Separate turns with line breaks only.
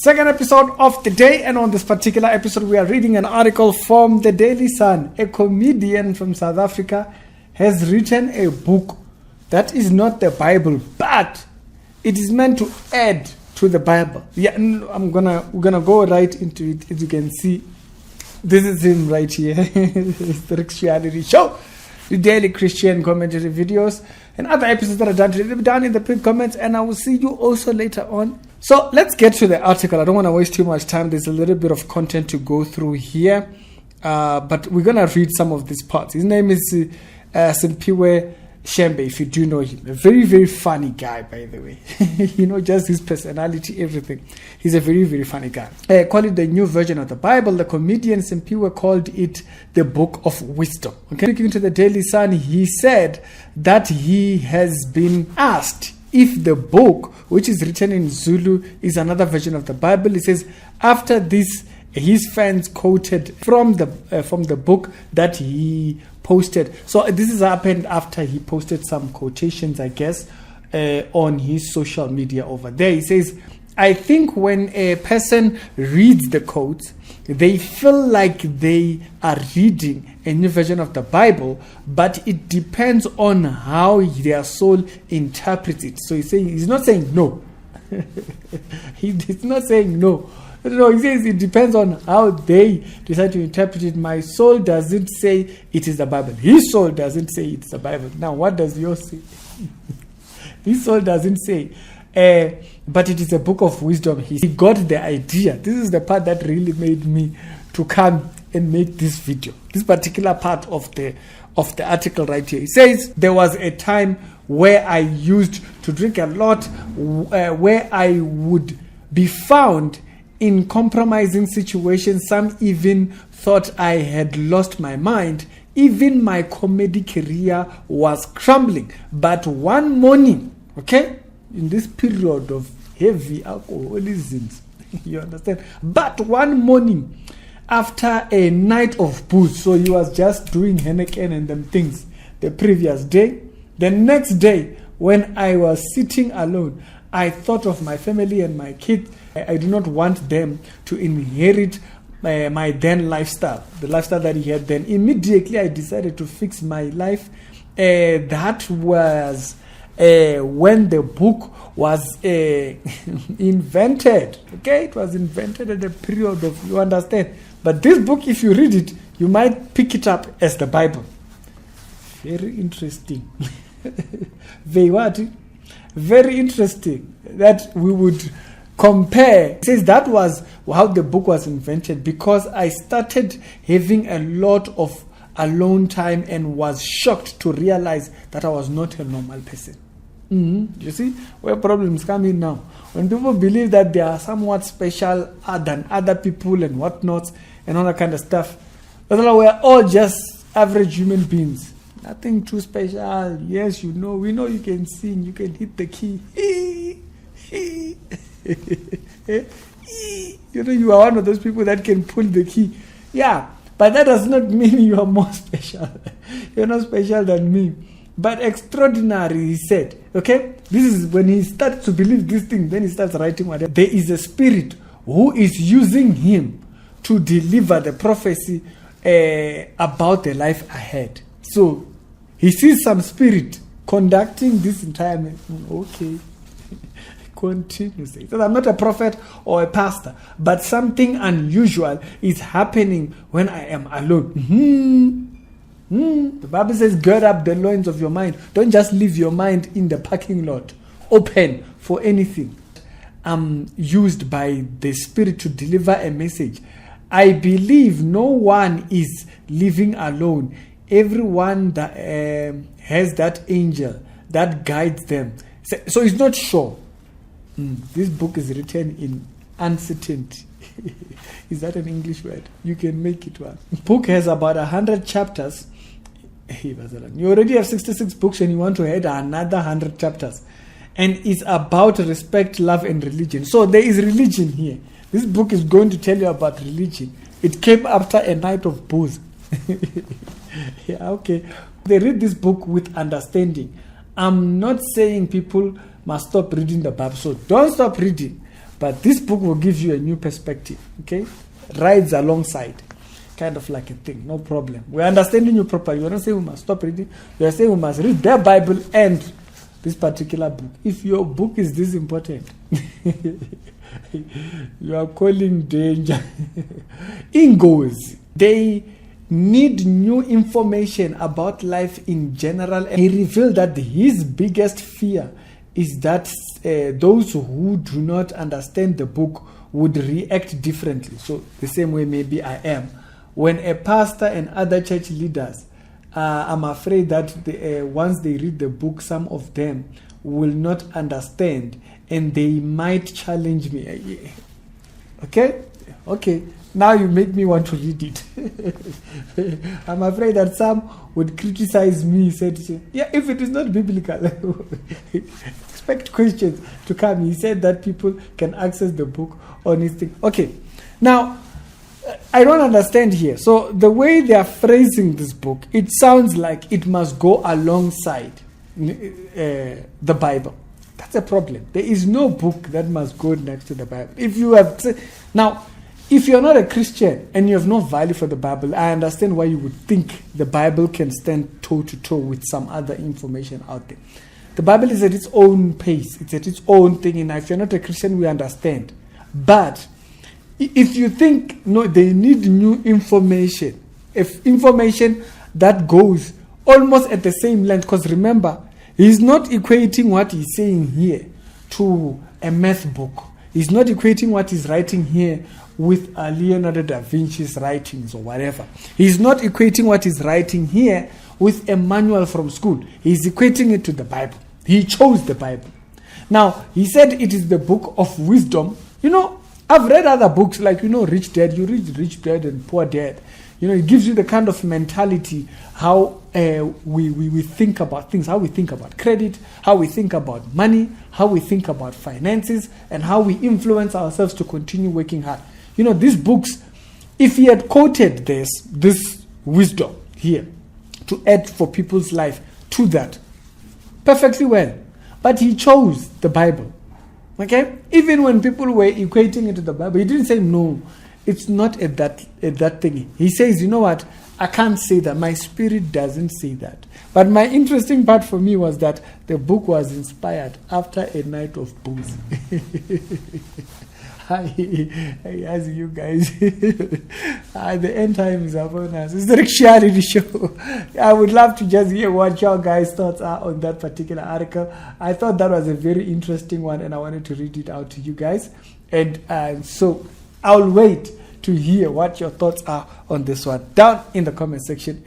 Second episode of the day, and on this particular episode we are reading an article from the Daily Sun. A comedian from South Africa has written a book that is not the Bible, but it is meant to add to the Bible. Yeah, we're gonna go right into it. As you can see, this is him right here. It's the Christianity Show, the daily Christian commentary videos and other episodes that are done today. They'll be down in the pinned comments, and I will see you also later on. So let's get to the article. I don't want to waste too much time. There's a little bit of content to go through here, but we're going to read some of these parts. His name is Simphiwe, Shembe, if you do know him. A very, very funny guy, by the way. Just his personality, everything. He's a very, very funny guy. Call it the new version of the Bible. The comedian Simphiwe called it the Book of Wisdom. Okay? Speaking to the Daily Sun, he said that he has been asked if the book, which is written in Zulu, is another version of the Bible. He says, after this, his fans quoted from the book that he posted. So this has happened after he posted some quotations, I guess, on his social media over there. He says, I think when a person reads the quotes, they feel like they are reading a new version of the Bible, but it depends on how their soul interprets it. So he's not saying no. He's not saying no. No, he says it depends on how they decide to interpret it. My soul doesn't say it is the Bible. His soul doesn't say it's the Bible. Now, what does yours say? His soul doesn't say. But it is a book of wisdom. He got the idea. This is the part that really made me to come and make this video. This particular part of the article right here. It says, there was a time where I used to drink a lot, where I would be found in compromising situations. Some even thought I had lost my mind. Even my comedy career was crumbling. But one morning, in this period of heavy alcoholism, you understand? But one morning, after a night of booze, so he was just doing Henneken and them things the previous day. The next day, when I was sitting alone, I thought of my family and my kids. I do not want them to inherit my then lifestyle, the lifestyle that he had then. Immediately, I decided to fix my life. That was when the book was invented. It was invented at the period of, you understand? But this book, if you read it, you might pick it up as the Bible. Very interesting. Very interesting that we would compare. It says that was how the book was invented, because I started having a lot of alone time and was shocked to realize that I was not a normal person. You see where problems come in now. When people believe that they are somewhat special than other people and whatnot and all that kind of stuff, but we're all just average human beings. Nothing too special. Yes, we know you can sing, you can hit the key. You are one of those people that can pull the key. Yeah, but that does not mean you are more special. You're not special than me. But extraordinary, he said. This is when he starts to believe this thing, then he starts writing whatever. There is a spirit who is using him to deliver the prophecy about the life ahead. So he sees some spirit conducting this entire. Continues. So I'm not a prophet or a pastor, but something unusual is happening when I am alone. The Bible says, gird up the loins of your mind. Don't just leave your mind in the parking lot open for anything. I'm used by the Spirit to deliver a message. I believe no one is living alone. Everyone that has that angel that guides them. So it's not sure. This book is written in uncertainty. Is that an English word? You can make it one. The book has about 100 chapters. You already have 66 books and you want to add another 100 chapters. And it's about respect, love, and religion. So there is religion here. This book is going to tell you about religion. It came after a night of booze. They read this book with understanding. I'm not saying people must stop reading the Bible. So don't stop reading. But this book will give you a new perspective, okay? Rides alongside, kind of like a thing, no problem. We're understanding you properly. You're not saying we must stop reading. You're saying we must read the Bible and this particular book. If your book is this important, you are calling danger. Ingos, they need new information about life in general. And he revealed that his biggest fear is that those who do not understand the book would react differently. So the same way maybe I am. When a pastor and other church leaders, I'm afraid that once they read the book, some of them will not understand and they might challenge me. Okay. Now you make me want to read it. I'm afraid that some would criticize me, said, yeah, if it is not biblical, expect questions to come. He said that people can access the book on his thing. Okay, now, I don't understand here. So the way they are phrasing this book, it sounds like it must go alongside the Bible. That's a problem. There is no book that must go next to the Bible. If you're not a Christian and you have no value for the Bible, I understand why you would think the Bible can stand toe to toe with some other information out there. The Bible is at its own pace. It's at its own thing. And if you're not a Christian, we understand. But if you think, no, they need new information, if information that goes almost at the same length, because remember, he's not equating what he's saying here to a math book. He's not equating what he's writing here with Leonardo da Vinci's writings or whatever. He's not equating what he's writing here with a manual from school. He's equating it to the Bible. He chose the Bible. Now, he said it is the book of wisdom. I've read other books like, Rich Dad. You read Rich Dad and Poor Dad. It gives you the kind of mentality, how we think about things, how we think about credit, how we think about money, how we think about finances, and how we influence ourselves to continue working hard. These books, if he had quoted this wisdom here to add for people's life to that, perfectly well. But he chose the Bible. Okay? Even when people were equating it to the Bible, he didn't say no. It's not at that thing. He says, you know what? I can't say that. My spirit doesn't say that. But my interesting part for me was that the book was inspired after a night of booze. As you guys, the end time is upon us. It's the reality show. I would love to just hear what your guys' thoughts are on that particular article. I thought that was a very interesting one, and I wanted to read it out to you guys. And so I'll wait to hear what your thoughts are on this one down in the comment section.